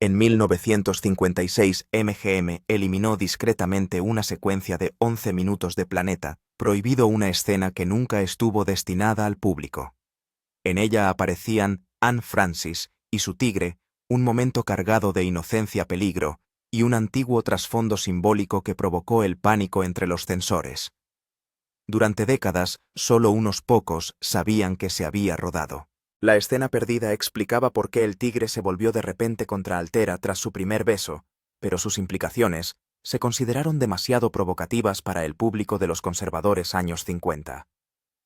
En 1956, MGM eliminó discretamente una secuencia de 11 minutos de Planeta, prohibido una escena que nunca estuvo destinada al público. En ella aparecían Anne Francis y su tigre, un momento cargado de inocencia-peligro y un antiguo trasfondo simbólico que provocó el pánico entre los censores. Durante décadas, solo unos pocos sabían que se había rodado. La escena perdida explicaba por qué el tigre se volvió de repente contra Altera tras su primer beso, pero sus implicaciones se consideraron demasiado provocativas para el público de los conservadores años 50.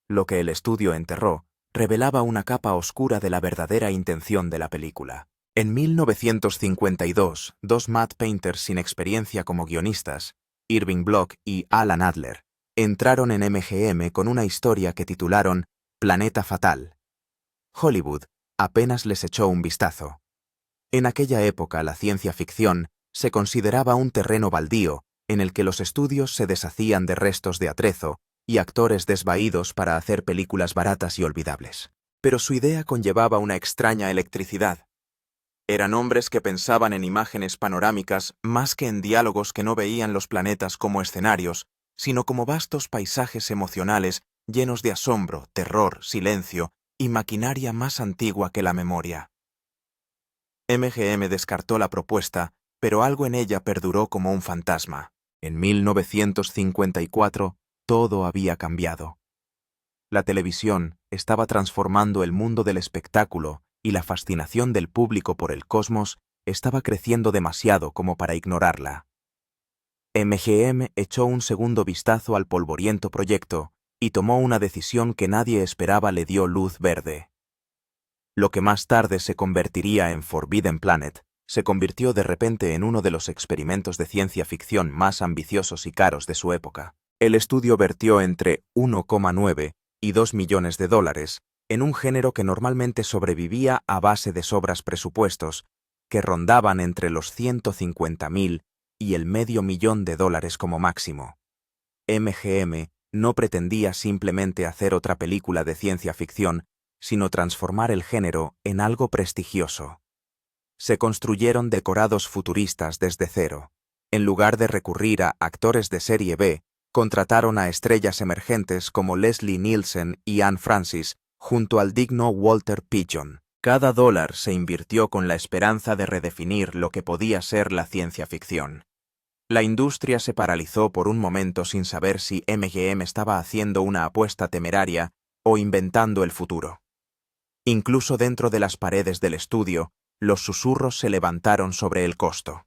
Lo que el estudio enterró revelaba una capa oscura de la verdadera intención de la película. En 1952, dos matte painters sin experiencia como guionistas, Irving Block y Alan Adler, entraron en MGM con una historia que titularon Planeta Fatal. Hollywood apenas les echó un vistazo. En aquella época la ciencia ficción se consideraba un terreno baldío en el que los estudios se deshacían de restos de atrezo y actores desvaídos para hacer películas baratas y olvidables. Pero su idea conllevaba una extraña electricidad. Eran hombres que pensaban en imágenes panorámicas más que en diálogos que no veían los planetas como escenarios, sino como vastos paisajes emocionales llenos de asombro, terror, silencio y maquinaria más antigua que la memoria. MGM descartó la propuesta, pero algo en ella perduró como un fantasma. En 1954, todo había cambiado. La televisión estaba transformando el mundo del espectáculo y la fascinación del público por el cosmos estaba creciendo demasiado como para ignorarla. MGM echó un segundo vistazo al polvoriento proyecto y tomó una decisión que nadie esperaba le dio luz verde. Lo que más tarde se convertiría en Forbidden Planet se convirtió de repente en uno de los experimentos de ciencia ficción más ambiciosos y caros de su época. El estudio vertió entre 1,9 y 2 millones de dólares en un género que normalmente sobrevivía a base de sobras presupuestos, que rondaban entre los 150.000 y el $500.000 como máximo. MGM no pretendía simplemente hacer otra película de ciencia ficción, sino transformar el género en algo prestigioso. Se construyeron decorados futuristas desde cero. En lugar de recurrir a actores de serie B, contrataron a estrellas emergentes como Leslie Nielsen y Anne Francis, junto al digno Walter Pidgeon. Cada dólar se invirtió con la esperanza de redefinir lo que podía ser la ciencia ficción. La industria se paralizó por un momento sin saber si MGM estaba haciendo una apuesta temeraria o inventando el futuro. Incluso dentro de las paredes del estudio, los susurros se levantaron sobre el costo.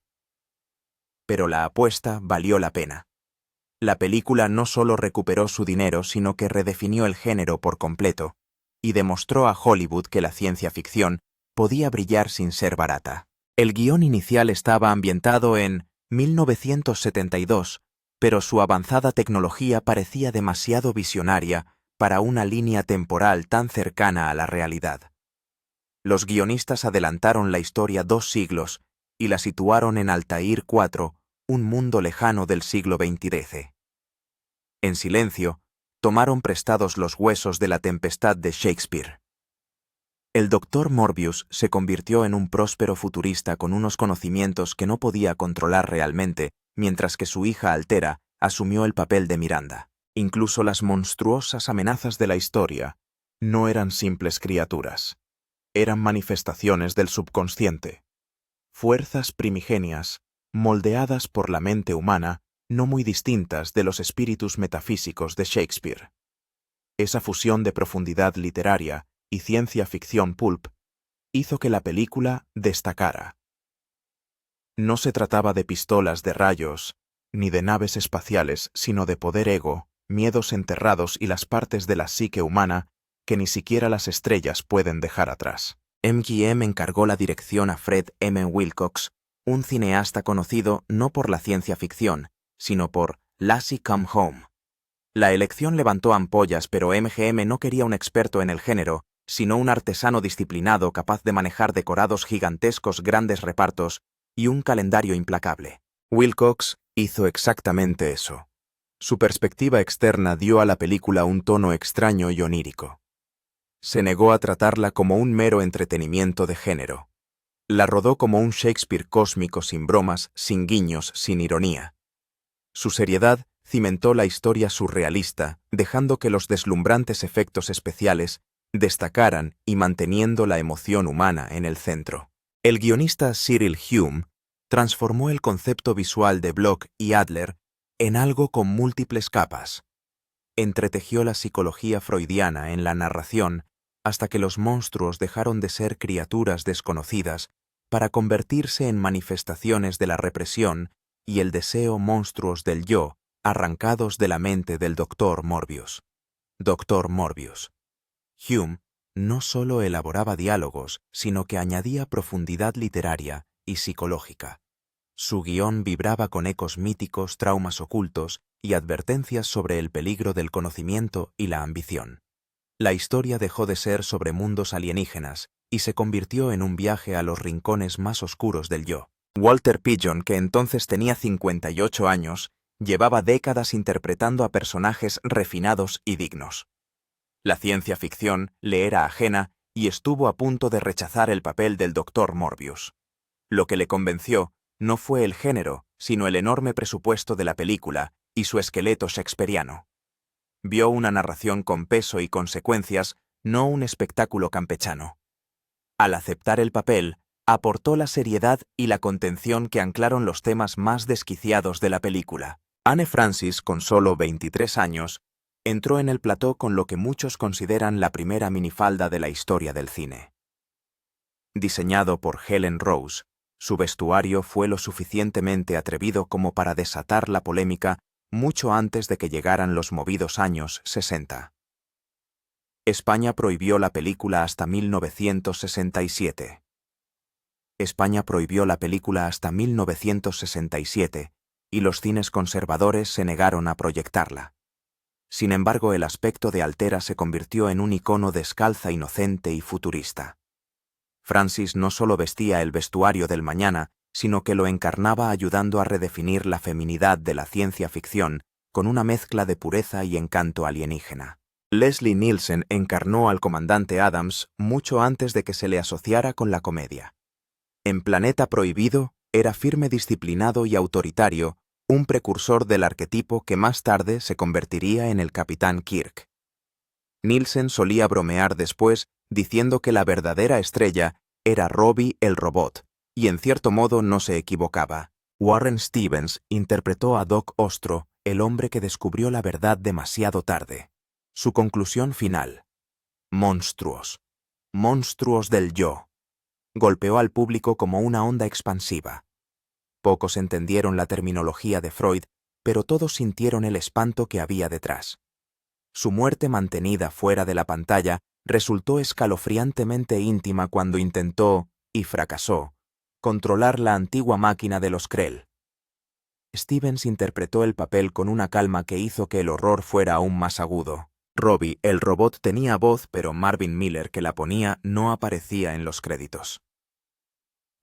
Pero la apuesta valió la pena. La película no solo recuperó su dinero, sino que redefinió el género por completo y demostró a Hollywood que la ciencia ficción podía brillar sin ser barata. El guión inicial estaba ambientado en 1972, pero su avanzada tecnología parecía demasiado visionaria para una línea temporal tan cercana a la realidad. Los guionistas adelantaron la historia 2 siglos y la situaron en Altair IV, un mundo lejano del siglo XXIII. En silencio, tomaron prestados los huesos de la tempestad de Shakespeare. El Dr. Morbius se convirtió en un próspero futurista con unos conocimientos que no podía controlar realmente, mientras que su hija Altera asumió el papel de Miranda. Incluso las monstruosas amenazas de la historia no eran simples criaturas. Eran manifestaciones del subconsciente. Fuerzas primigenias, moldeadas por la mente humana, no muy distintas de los espíritus metafísicos de Shakespeare. Esa fusión de profundidad literaria y ciencia ficción pulp hizo que la película destacara. No se trataba de pistolas de rayos, ni de naves espaciales, sino de poder ego, miedos enterrados y las partes de la psique humana que ni siquiera las estrellas pueden dejar atrás. MGM encargó la dirección a Fred M. Wilcox, un cineasta conocido no por la ciencia ficción, sino por Lassie Come Home. La elección levantó ampollas, pero MGM no quería un experto en el género, sino un artesano disciplinado capaz de manejar decorados gigantescos, grandes repartos y un calendario implacable. Wilcox hizo exactamente eso. Su perspectiva externa dio a la película un tono extraño y onírico. Se negó a tratarla como un mero entretenimiento de género. La rodó como un Shakespeare cósmico sin bromas, sin guiños, sin ironía. Su seriedad cimentó la historia surrealista, dejando que los deslumbrantes efectos especiales destacaran y manteniendo la emoción humana en el centro. El guionista Cyril Hume transformó el concepto visual de Bloch y Adler en algo con múltiples capas. Entretejió la psicología freudiana en la narración hasta que los monstruos dejaron de ser criaturas desconocidas para convertirse en manifestaciones de la represión y el deseo monstruos del yo arrancados de la mente del Dr. Morbius. Dr. Morbius. Hume no solo elaboraba diálogos, sino que añadía profundidad literaria y psicológica. Su guión vibraba con ecos míticos, traumas ocultos y advertencias sobre el peligro del conocimiento y la ambición. La historia dejó de ser sobre mundos alienígenas y se convirtió en un viaje a los rincones más oscuros del yo. Walter Pidgeon, que entonces tenía 58 años, llevaba décadas interpretando a personajes refinados y dignos. La ciencia ficción le era ajena y estuvo a punto de rechazar el papel del Dr. Morbius. Lo que le convenció no fue el género, sino el enorme presupuesto de la película y su esqueleto shakespeariano. Vio una narración con peso y consecuencias, no un espectáculo campechano. Al aceptar el papel, aportó la seriedad y la contención que anclaron los temas más desquiciados de la película. Anne Francis, con solo 23 años, entró en el plató con lo que muchos consideran la primera minifalda de la historia del cine. Diseñado por Helen Rose, su vestuario fue lo suficientemente atrevido como para desatar la polémica mucho antes de que llegaran los movidos años 60. España prohibió la película hasta 1967. España prohibió la película hasta 1967 y los cines conservadores se negaron a proyectarla. Sin embargo, el aspecto de Altera se convirtió en un icono descalza, inocente y futurista. Francis no solo vestía el vestuario del mañana, sino que lo encarnaba ayudando a redefinir la feminidad de la ciencia ficción con una mezcla de pureza y encanto alienígena. Leslie Nielsen encarnó al comandante Adams mucho antes de que se le asociara con la comedia. En Planeta Prohibido era firme, disciplinado y autoritario, un precursor del arquetipo que más tarde se convertiría en el Capitán Kirk. Nielsen solía bromear después diciendo que la verdadera estrella era Robbie el robot, y en cierto modo no se equivocaba. Warren Stevens interpretó a Doc Ostro, el hombre que descubrió la verdad demasiado tarde. Su conclusión final: monstruos. Monstruos del yo. Golpeó al público como una onda expansiva. Pocos entendieron la terminología de Freud, pero todos sintieron el espanto que había detrás. Su muerte mantenida fuera de la pantalla resultó escalofriantemente íntima cuando intentó, y fracasó, controlar la antigua máquina de los Krell. Stevens interpretó el papel con una calma que hizo que el horror fuera aún más agudo. Robbie, el robot, tenía voz, pero Marvin Miller, que la ponía, no aparecía en los créditos.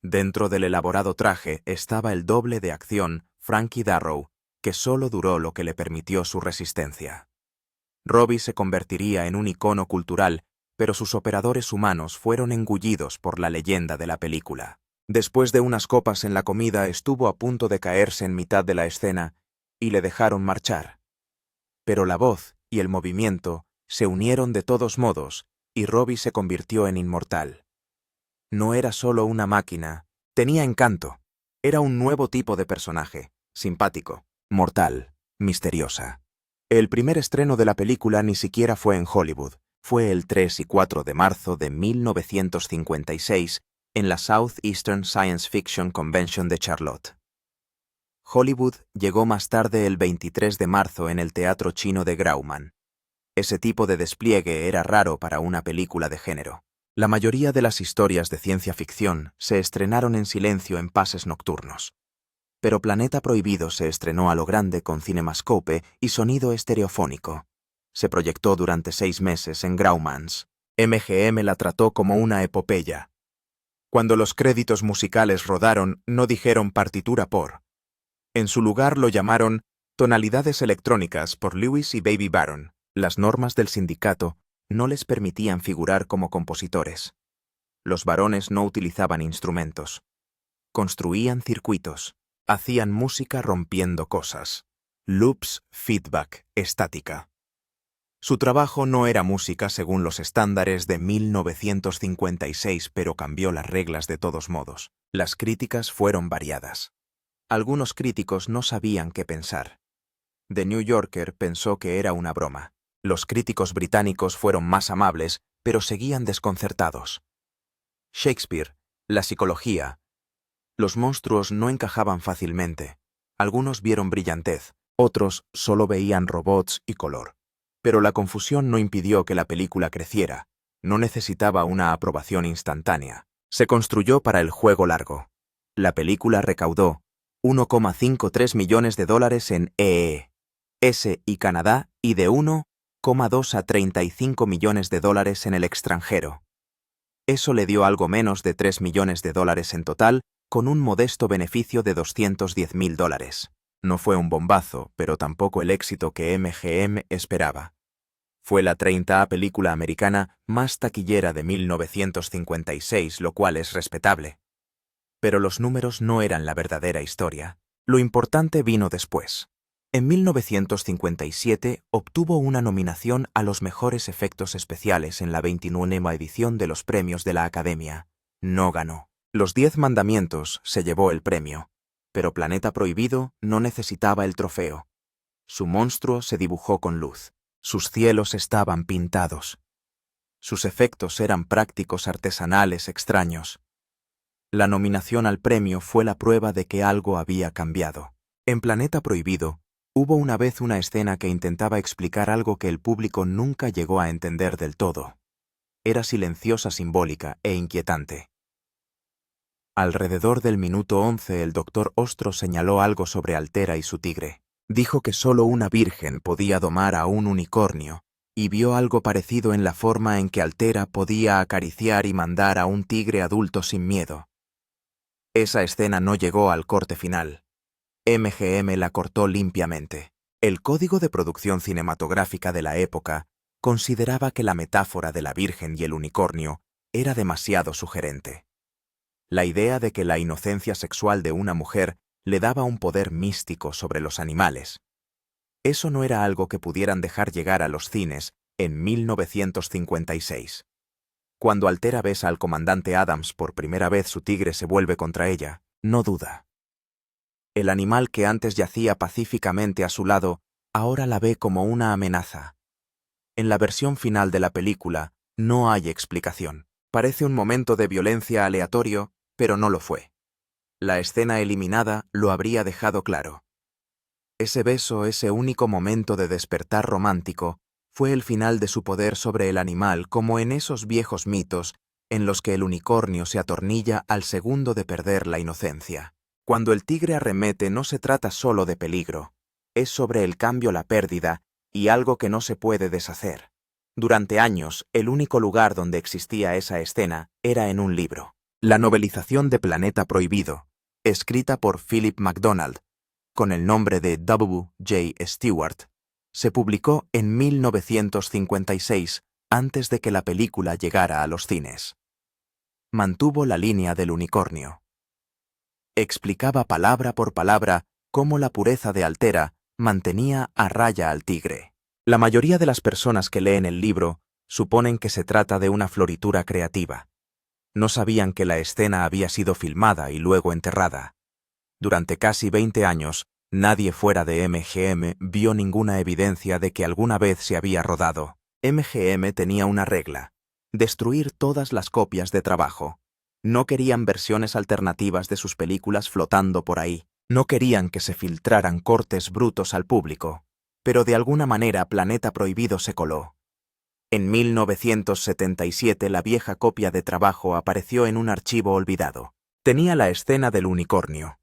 Dentro del elaborado traje estaba el doble de acción, Frankie Darrow, que solo duró lo que le permitió su resistencia. Robbie se convertiría en un icono cultural, pero sus operadores humanos fueron engullidos por la leyenda de la película. Después de unas copas en la comida estuvo a punto de caerse en mitad de la escena y le dejaron marchar. Pero la voz y el movimiento se unieron de todos modos y Robbie se convirtió en inmortal. No era solo una máquina, tenía encanto. Era un nuevo tipo de personaje, simpático, mortal, misteriosa. El primer estreno de la película ni siquiera fue en Hollywood, fue el 3 y 4 de marzo de 1956 en la Southeastern Science Fiction Convention de Charlotte. Hollywood llegó más tarde el 23 de marzo en el Teatro Chino de Grauman. Ese tipo de despliegue era raro para una película de género. La mayoría de las historias de ciencia ficción se estrenaron en silencio en pases nocturnos. Pero Planeta Prohibido se estrenó a lo grande con cinemascope y sonido estereofónico. Se proyectó durante 6 meses en Graumans. MGM la trató como una epopeya. Cuando los créditos musicales rodaron, no dijeron partitura por. En su lugar lo llamaron Tonalidades electrónicas por Lewis y Baby Baron. Las normas del sindicato no les permitían figurar como compositores. Los varones no utilizaban instrumentos. Construían circuitos. Hacían música rompiendo cosas. Loops, feedback, estática. Su trabajo no era música según los estándares de 1956, pero cambió las reglas de todos modos. Las críticas fueron variadas. Algunos críticos no sabían qué pensar. The New Yorker pensó que era una broma. Los críticos británicos fueron más amables, pero seguían desconcertados. Shakespeare, la psicología. Los monstruos no encajaban fácilmente. Algunos vieron brillantez, otros solo veían robots y color. Pero la confusión no impidió que la película creciera. No necesitaba una aprobación instantánea. Se construyó para el juego largo. La película recaudó $1,53 millones en EES y Canadá y de 1,2 a 35 millones de dólares en el extranjero. Eso le dio algo menos de $3 millones en total, con un modesto beneficio de $210,000. No fue un bombazo, pero tampoco el éxito que MGM esperaba. Fue la 30ª película americana más taquillera de 1956, lo cual es respetable. Pero los números no eran la verdadera historia. Lo importante vino después. En 1957 obtuvo una nominación a los mejores efectos especiales en la 29ª edición de los premios de la Academia. No ganó. Los 10 mandamientos se llevó el premio, pero Planeta Prohibido no necesitaba el trofeo. Su monstruo se dibujó con luz. Sus cielos estaban pintados. Sus efectos eran prácticos, artesanales, extraños. La nominación al premio fue la prueba de que algo había cambiado. En Planeta Prohibido, hubo una vez una escena que intentaba explicar algo que el público nunca llegó a entender del todo. Era silenciosa, simbólica e inquietante. Alrededor del minuto 11 el Dr. Ostro señaló algo sobre Altera y su tigre. Dijo que solo una virgen podía domar a un unicornio, y vio algo parecido en la forma en que Altera podía acariciar y mandar a un tigre adulto sin miedo. Esa escena no llegó al corte final. MGM la cortó limpiamente. El Código de Producción Cinematográfica de la época consideraba que la metáfora de la Virgen y el unicornio era demasiado sugerente. La idea de que la inocencia sexual de una mujer le daba un poder místico sobre los animales. Eso no era algo que pudieran dejar llegar a los cines en 1956. Cuando Altera besa al comandante Adams por primera vez, su tigre se vuelve contra ella, no duda. El animal que antes yacía pacíficamente a su lado, ahora la ve como una amenaza. En la versión final de la película, no hay explicación. Parece un momento de violencia aleatorio, pero no lo fue. La escena eliminada lo habría dejado claro. Ese beso, ese único momento de despertar romántico, fue el final de su poder sobre el animal, como en esos viejos mitos en los que el unicornio se atornilla al segundo de perder la inocencia. Cuando el tigre arremete no se trata solo de peligro, es sobre el cambio, la pérdida y algo que no se puede deshacer. Durante años, el único lugar donde existía esa escena era en un libro. La novelización de Planeta Prohibido, escrita por Philip MacDonald, con el nombre de W. J. Stewart, se publicó en 1956, antes de que la película llegara a los cines. Mantuvo la línea del unicornio. Explicaba palabra por palabra cómo la pureza de Altera mantenía a raya al tigre. La mayoría de las personas que leen el libro suponen que se trata de una floritura creativa. No sabían que la escena había sido filmada y luego enterrada. Durante casi 20 años, nadie fuera de MGM vio ninguna evidencia de que alguna vez se había rodado. MGM tenía una regla: destruir todas las copias de trabajo. No querían versiones alternativas de sus películas flotando por ahí. No querían que se filtraran cortes brutos al público. Pero de alguna manera Planeta Prohibido se coló. En 1977 la vieja copia de trabajo apareció en un archivo olvidado. Tenía la escena del unicornio.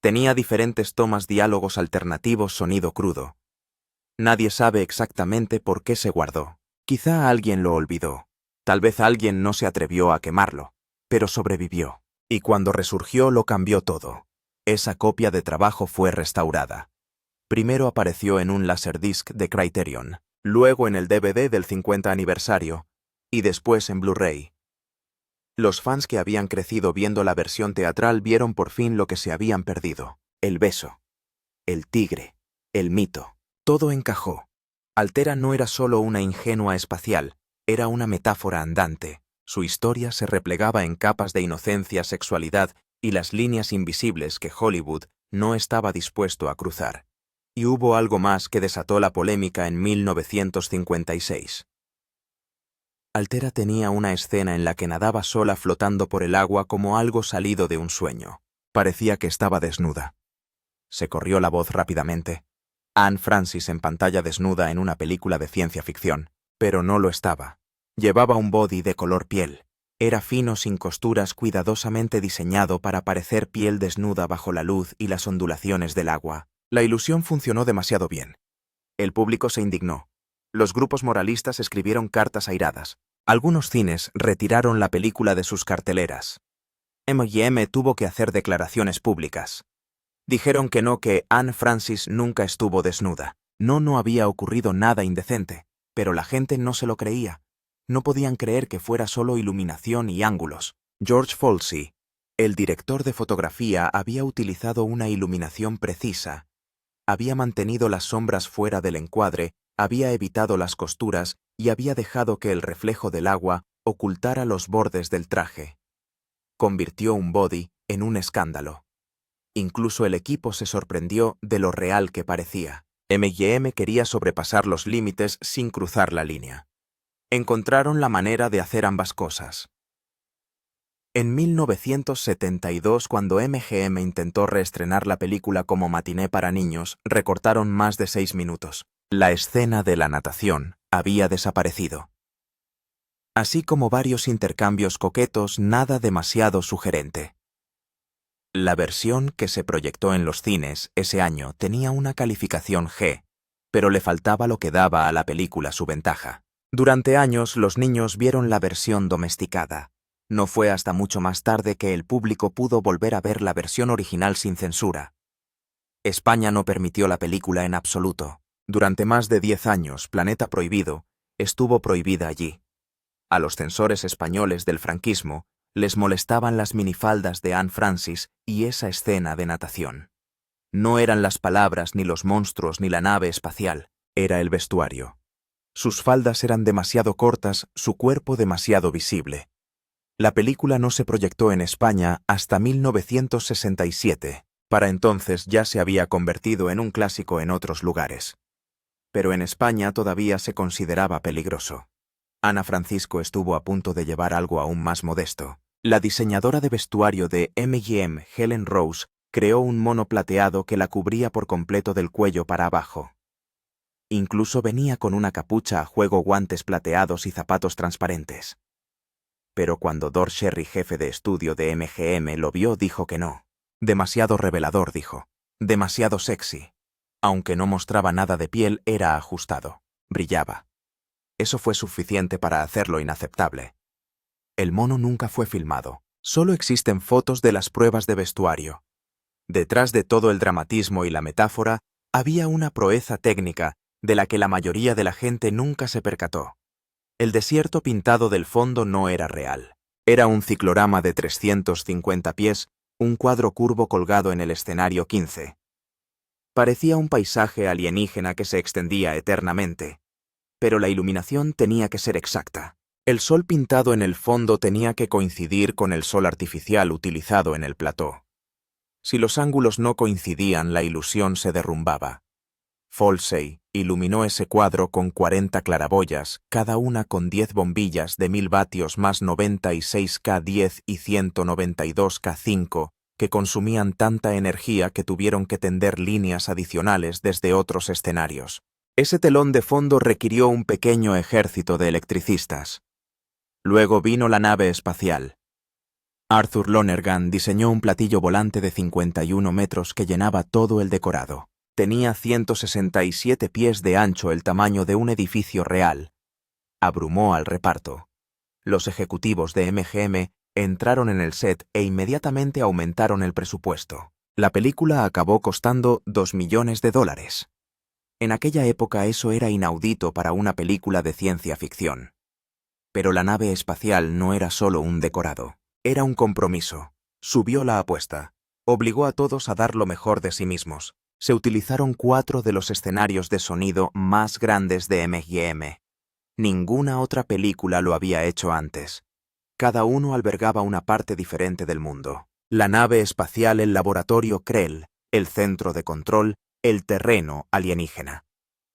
Tenía diferentes tomas, diálogos alternativos, sonido crudo. Nadie sabe exactamente por qué se guardó. Quizá alguien lo olvidó. Tal vez alguien no se atrevió a quemarlo, pero sobrevivió. Y cuando resurgió lo cambió todo. Esa copia de trabajo fue restaurada. Primero apareció en un Laserdisc de Criterion, luego en el DVD del 50 aniversario, y después en Blu-ray. Los fans que habían crecido viendo la versión teatral vieron por fin lo que se habían perdido: el beso, el tigre, el mito. Todo encajó. Altera no era solo una ingenua espacial, era una metáfora andante. Su historia se replegaba en capas de inocencia, sexualidad y las líneas invisibles que Hollywood no estaba dispuesto a cruzar. Y hubo algo más que desató la polémica en 1956. Altera tenía una escena en la que nadaba sola flotando por el agua como algo salido de un sueño. Parecía que estaba desnuda. Se corrió la voz rápidamente. Anne Francis en pantalla desnuda en una película de ciencia ficción, pero no lo estaba. Llevaba un body de color piel. Era fino, sin costuras, cuidadosamente diseñado para parecer piel desnuda bajo la luz y las ondulaciones del agua. La ilusión funcionó demasiado bien. El público se indignó. Los grupos moralistas escribieron cartas airadas. Algunos cines retiraron la película de sus carteleras. M&M tuvo que hacer declaraciones públicas. Dijeron que Anne Francis nunca estuvo desnuda. No había ocurrido nada indecente, pero la gente no se lo creía. No podían creer que fuera solo iluminación y ángulos. George Folsey, el director de fotografía, había utilizado una iluminación precisa. Había mantenido las sombras fuera del encuadre, había evitado las costuras y había dejado que el reflejo del agua ocultara los bordes del traje. Convirtió un body en un escándalo. Incluso el equipo se sorprendió de lo real que parecía. M&M quería sobrepasar los límites sin cruzar la línea. Encontraron la manera de hacer ambas cosas. En 1972, cuando M&M intentó reestrenar la película como matiné para niños, recortaron más de 6 minutos. La escena de la natación había desaparecido. Así como varios intercambios coquetos, nada demasiado sugerente. La versión que se proyectó en los cines ese año tenía una calificación G, pero le faltaba lo que daba a la película su ventaja. Durante años los niños vieron la versión domesticada. No fue hasta mucho más tarde que el público pudo volver a ver la versión original sin censura. España no permitió la película en absoluto. Durante más de 10 años, Planeta Prohibido estuvo prohibida allí. A los censores españoles del franquismo les molestaban las minifaldas de Anne Francis y esa escena de natación. No eran las palabras, ni los monstruos, ni la nave espacial, era el vestuario. Sus faldas eran demasiado cortas, su cuerpo demasiado visible. La película no se proyectó en España hasta 1967. Para entonces ya se había convertido en un clásico en otros lugares. Pero en España todavía se consideraba peligroso. Ana Francisco estuvo a punto de llevar algo aún más modesto. La diseñadora de vestuario de M&M, Helen Rose, creó un mono plateado que la cubría por completo del cuello para abajo. Incluso venía con una capucha a juego, guantes plateados y zapatos transparentes. Pero cuando Dor Sherry, jefe de estudio de M&M, lo vio, dijo que no. Demasiado revelador, dijo. Demasiado sexy. Aunque no mostraba nada de piel, era ajustado. Brillaba. Eso fue suficiente para hacerlo inaceptable. El mono nunca fue filmado. Solo existen fotos de las pruebas de vestuario. Detrás de todo el dramatismo y la metáfora, había una proeza técnica de la que la mayoría de la gente nunca se percató. El desierto pintado del fondo no era real. Era un ciclorama de 350 pies, un cuadro curvo colgado en el escenario 15. Parecía un paisaje alienígena que se extendía eternamente. Pero la iluminación tenía que ser exacta. El sol pintado en el fondo tenía que coincidir con el sol artificial utilizado en el plató. Si los ángulos no coincidían, la ilusión se derrumbaba. Folsey iluminó ese cuadro con 40 claraboyas, cada una con 10 bombillas de 1000 vatios más 96K10 y 192K5, que consumían tanta energía que tuvieron que tender líneas adicionales desde otros escenarios. Ese telón de fondo requirió un pequeño ejército de electricistas. Luego vino la nave espacial. Arthur Lonergan diseñó un platillo volante de 51 metros que llenaba todo el decorado. Tenía 167 pies de ancho, el tamaño de un edificio real. Abrumó al reparto. Los ejecutivos de M&M entraron en el set e inmediatamente aumentaron el presupuesto. La película acabó costando $2 millones. En aquella época eso era inaudito para una película de ciencia ficción. Pero la nave espacial no era solo un decorado. Era un compromiso. Subió la apuesta. Obligó a todos a dar lo mejor de sí mismos. Se utilizaron 4 de los escenarios de sonido más grandes de MGM. Ninguna otra película lo había hecho antes. Cada uno albergaba una parte diferente del mundo. La nave espacial, el laboratorio Krell, el centro de control, el terreno alienígena.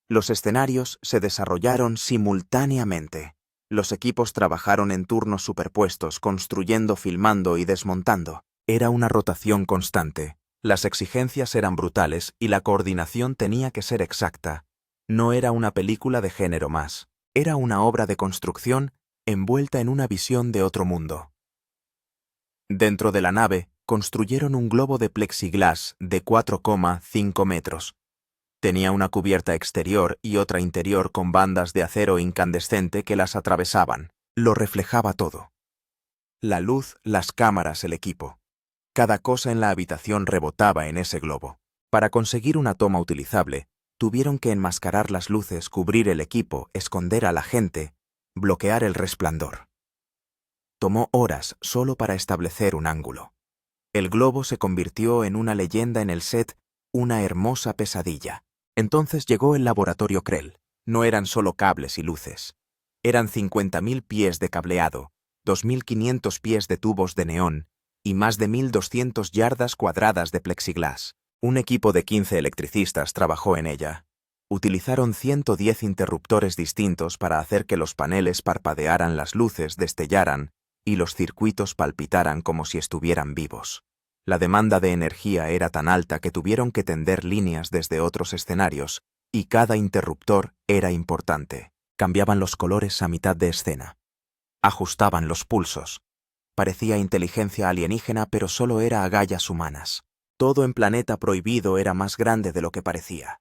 Los escenarios se desarrollaron simultáneamente. Los equipos trabajaron en turnos superpuestos, construyendo, filmando y desmontando. Era una rotación constante. Las exigencias eran brutales y la coordinación tenía que ser exacta. No era una película de género más. Era una obra de construcción envuelta en una visión de otro mundo. Dentro de la nave, construyeron un globo de plexiglas de 4,5 metros. Tenía una cubierta exterior y otra interior con bandas de acero incandescente que las atravesaban. Lo reflejaba todo. La luz, las cámaras, el equipo. Cada cosa en la habitación rebotaba en ese globo. Para conseguir una toma utilizable, tuvieron que enmascarar las luces, cubrir el equipo, esconder a la gente, bloquear el resplandor. Tomó horas solo para establecer un ángulo. El globo se convirtió en una leyenda en el set, una hermosa pesadilla. Entonces llegó el laboratorio Krell. No eran solo cables y luces. Eran 50.000 pies de cableado, 2.500 pies de tubos de neón y más de 1.200 yardas cuadradas de plexiglas. Un equipo de 15 electricistas trabajó en ella. Utilizaron 110 interruptores distintos para hacer que los paneles parpadearan, las luces destellaran y los circuitos palpitaran como si estuvieran vivos. La demanda de energía era tan alta que tuvieron que tender líneas desde otros escenarios, y cada interruptor era importante. Cambiaban los colores a mitad de escena. Ajustaban los pulsos. Parecía inteligencia alienígena, pero solo era agallas humanas. Todo en Planeta Prohibido era más grande de lo que parecía.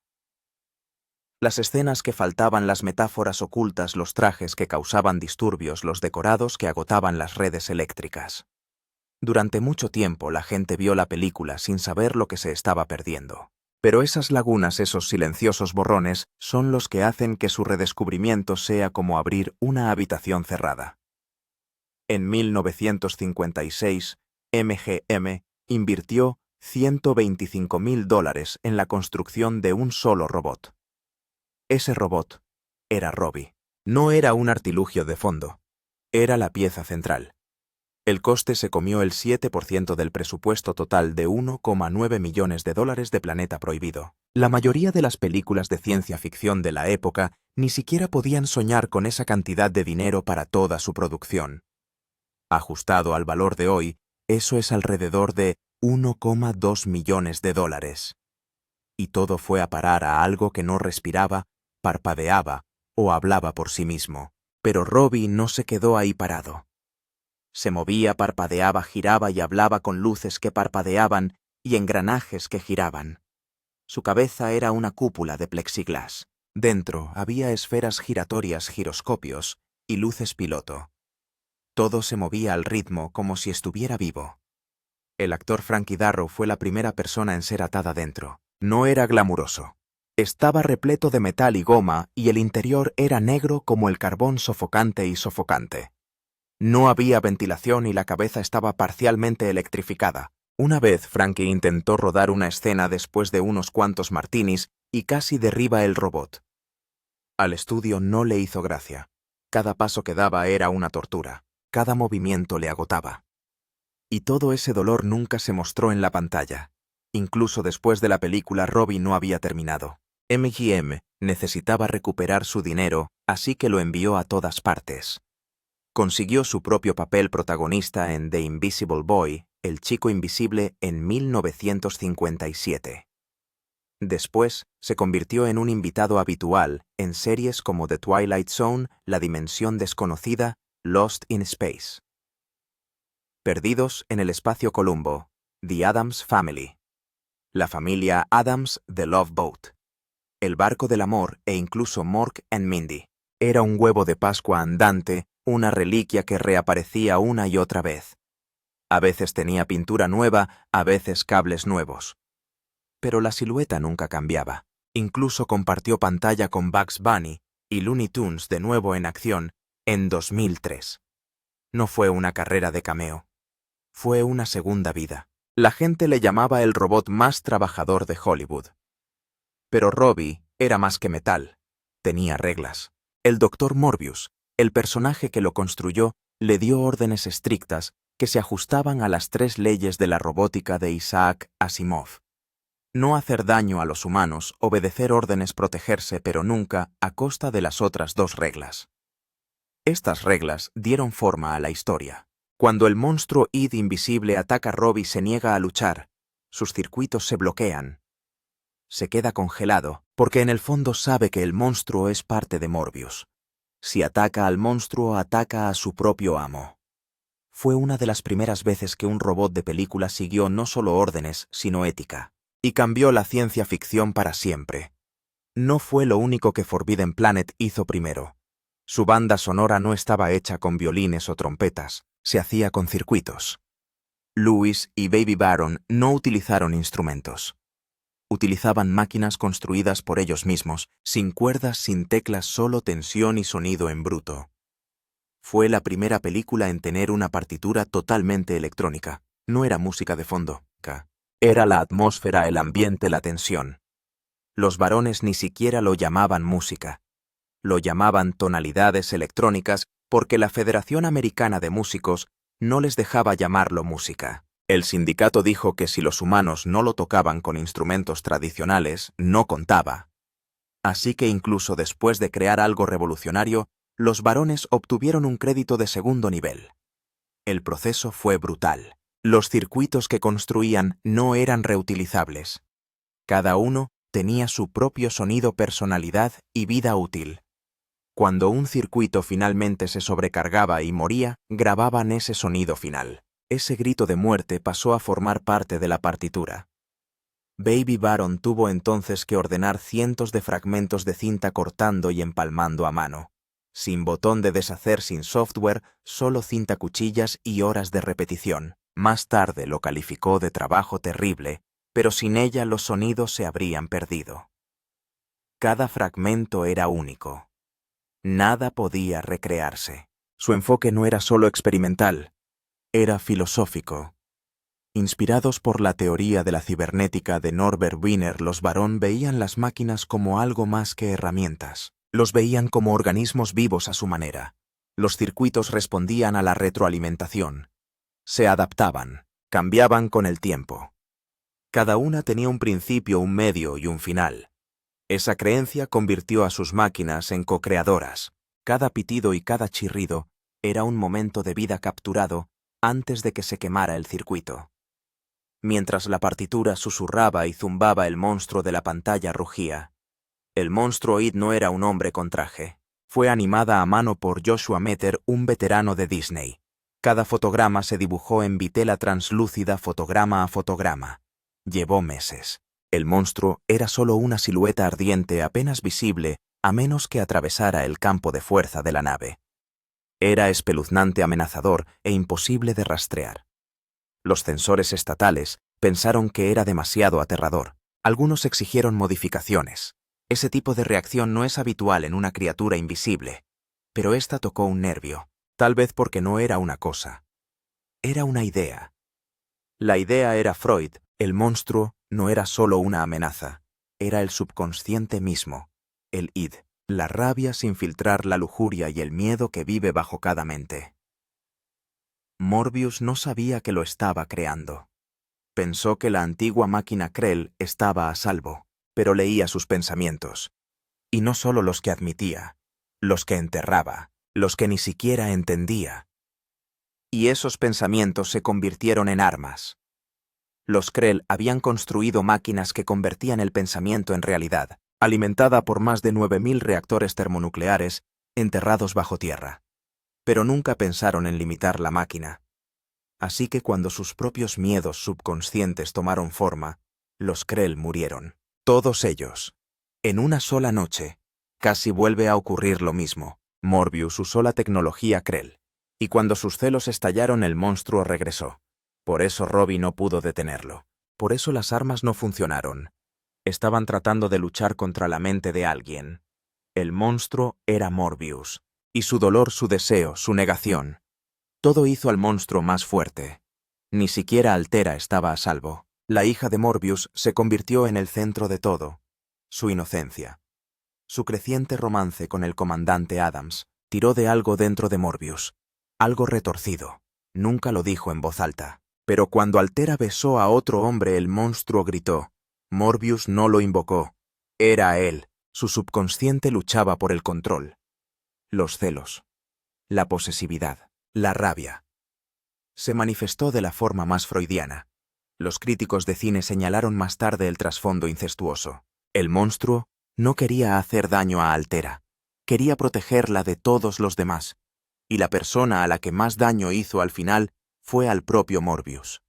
Las escenas que faltaban, las metáforas ocultas, los trajes que causaban disturbios, los decorados que agotaban las redes eléctricas. Durante mucho tiempo la gente vio la película sin saber lo que se estaba perdiendo. Pero esas lagunas, esos silenciosos borrones, son los que hacen que su redescubrimiento sea como abrir una habitación cerrada. En 1956, MGM invirtió $125.000 en la construcción de un solo robot. Ese robot era Robbie. No era un artilugio de fondo. Era la pieza central. El coste se comió el 7% del presupuesto total de $1,9 millones de Planeta Prohibido. La mayoría de las películas de ciencia ficción de la época ni siquiera podían soñar con esa cantidad de dinero para toda su producción. Ajustado al valor de hoy, eso es alrededor de $1,2 millones. Y todo fue a parar a algo que no respiraba, parpadeaba o hablaba por sí mismo. Pero Robbie no se quedó ahí parado. Se movía, parpadeaba, giraba y hablaba con luces que parpadeaban y engranajes que giraban. Su cabeza era una cúpula de plexiglas. Dentro había esferas giratorias, giroscopios y luces piloto. Todo se movía al ritmo como si estuviera vivo. El actor Frankie Darro fue la primera persona en ser atada dentro. No era glamuroso. Estaba repleto de metal y goma y el interior era negro como el carbón sofocante y sofocante. No había ventilación y la cabeza estaba parcialmente electrificada. Una vez Frankie intentó rodar una escena después de unos cuantos martinis y casi derriba el robot. Al estudio no le hizo gracia. Cada paso que daba era una tortura. Cada movimiento le agotaba. Y todo ese dolor nunca se mostró en la pantalla. Incluso después de la película, Robbie no había terminado. MGM necesitaba recuperar su dinero, así que lo envió a todas partes. Consiguió su propio papel protagonista en The Invisible Boy, El Chico Invisible, en 1957. Después, se convirtió en un invitado habitual en series como The Twilight Zone, La Dimensión Desconocida, Lost in Space. Perdidos en el Espacio Columbo, The Addams Family. La familia Addams, The Love Boat. El Barco del Amor e incluso Mork and Mindy. Era un huevo de Pascua andante, una reliquia que reaparecía una y otra vez. A veces tenía pintura nueva, a veces cables nuevos. Pero la silueta nunca cambiaba. Incluso compartió pantalla con Bugs Bunny y Looney Tunes de nuevo en acción En 2003. No fue una carrera de cameo. Fue una segunda vida. La gente le llamaba el robot más trabajador de Hollywood. Pero Robbie era más que metal. Tenía reglas. El Dr. Morbius, el personaje que lo construyó, le dio órdenes estrictas que se ajustaban a las 3 leyes de la robótica de Isaac Asimov. No hacer daño a los humanos, obedecer órdenes, protegerse, pero nunca a costa de las otras 2 reglas. Estas reglas dieron forma a la historia. Cuando el monstruo Id invisible ataca a Robbie, se niega a luchar. Sus circuitos se bloquean. Se queda congelado, porque en el fondo sabe que el monstruo es parte de Morbius. Si ataca al monstruo, ataca a su propio amo. Fue una de las primeras veces que un robot de película siguió no solo órdenes, sino ética. Y cambió la ciencia ficción para siempre. No fue lo único que Forbidden Planet hizo primero. Su banda sonora no estaba hecha con violines o trompetas, se hacía con circuitos. Lewis y Baby Baron no utilizaron instrumentos. Utilizaban máquinas construidas por ellos mismos, sin cuerdas, sin teclas, solo tensión y sonido en bruto. Fue la primera película en tener una partitura totalmente electrónica. No era música de fondo, era la atmósfera, el ambiente, la tensión. Los varones ni siquiera lo llamaban música. Lo llamaban tonalidades electrónicas porque la Federación Americana de Músicos no les dejaba llamarlo música. El sindicato dijo que si los humanos no lo tocaban con instrumentos tradicionales, no contaba. Así que incluso después de crear algo revolucionario, los varones obtuvieron un crédito de segundo nivel. El proceso fue brutal. Los circuitos que construían no eran reutilizables. Cada uno tenía su propio sonido, personalidad y vida útil. Cuando un circuito finalmente se sobrecargaba y moría, grababan ese sonido final. Ese grito de muerte pasó a formar parte de la partitura. Baby Baron tuvo entonces que ordenar cientos de fragmentos de cinta cortando y empalmando a mano. Sin botón de deshacer, sin software, solo cinta, cuchillas y horas de repetición. Más tarde lo calificó de trabajo terrible, pero sin ella los sonidos se habrían perdido. Cada fragmento era único. Nada podía recrearse. Su enfoque no era solo experimental, era filosófico. Inspirados por la teoría de la cibernética de Norbert Wiener, los Baron veían las máquinas como algo más que herramientas. Los veían como organismos vivos a su manera. Los circuitos respondían a la retroalimentación. Se adaptaban, cambiaban con el tiempo. Cada una tenía un principio, un medio y un final. Esa creencia convirtió a sus máquinas en co-creadoras. Cada pitido y cada chirrido era un momento de vida capturado antes de que se quemara el circuito. Mientras la partitura susurraba y zumbaba, el monstruo de la pantalla rugía. El monstruo Id no era un hombre con traje. Fue animada a mano por Joshua Meter, un veterano de Disney. Cada fotograma se dibujó en vitela translúcida, fotograma a fotograma. Llevó meses. El monstruo era solo una silueta ardiente apenas visible a menos que atravesara el campo de fuerza de la nave. Era espeluznante, amenazador e imposible de rastrear. Los censores estatales pensaron que era demasiado aterrador. Algunos exigieron modificaciones. Ese tipo de reacción no es habitual en una criatura invisible, pero esta tocó un nervio. Tal vez porque no era una cosa. Era una idea. La idea era Freud. El monstruo no era solo una amenaza. Era el subconsciente mismo, el id, la rabia sin filtrar, la lujuria y el miedo que vive bajo cada mente. Morbius no sabía que lo estaba creando. Pensó que la antigua máquina Krell estaba a salvo, pero leía sus pensamientos. Y no solo los que admitía, los que enterraba, los que ni siquiera entendía. Y esos pensamientos se convirtieron en armas. Los Krell habían construido máquinas que convertían el pensamiento en realidad, alimentada por más de 9000 reactores termonucleares enterrados bajo tierra. Pero nunca pensaron en limitar la máquina. Así que cuando sus propios miedos subconscientes tomaron forma, los Krell murieron. Todos ellos. En una sola noche. Casi vuelve a ocurrir lo mismo. Morbius usó la tecnología Krell. Y cuando sus celos estallaron, el monstruo regresó. Por eso Robbie no pudo detenerlo. Por eso las armas no funcionaron. Estaban tratando de luchar contra la mente de alguien. El monstruo era Morbius. Y su dolor, su deseo, su negación. Todo hizo al monstruo más fuerte. Ni siquiera Altera estaba a salvo. La hija de Morbius se convirtió en el centro de todo. Su inocencia. Su creciente romance con el comandante Adams tiró de algo dentro de Morbius. Algo retorcido. Nunca lo dijo en voz alta. Pero cuando Altera besó a otro hombre, el monstruo gritó. Morbius no lo invocó. Era él. Su subconsciente luchaba por el control. Los celos. La posesividad. La rabia. Se manifestó de la forma más freudiana. Los críticos de cine señalaron más tarde el trasfondo incestuoso. El monstruo no quería hacer daño a Altera. Quería protegerla de todos los demás. Y la persona a la que más daño hizo al final fue al propio Morbius.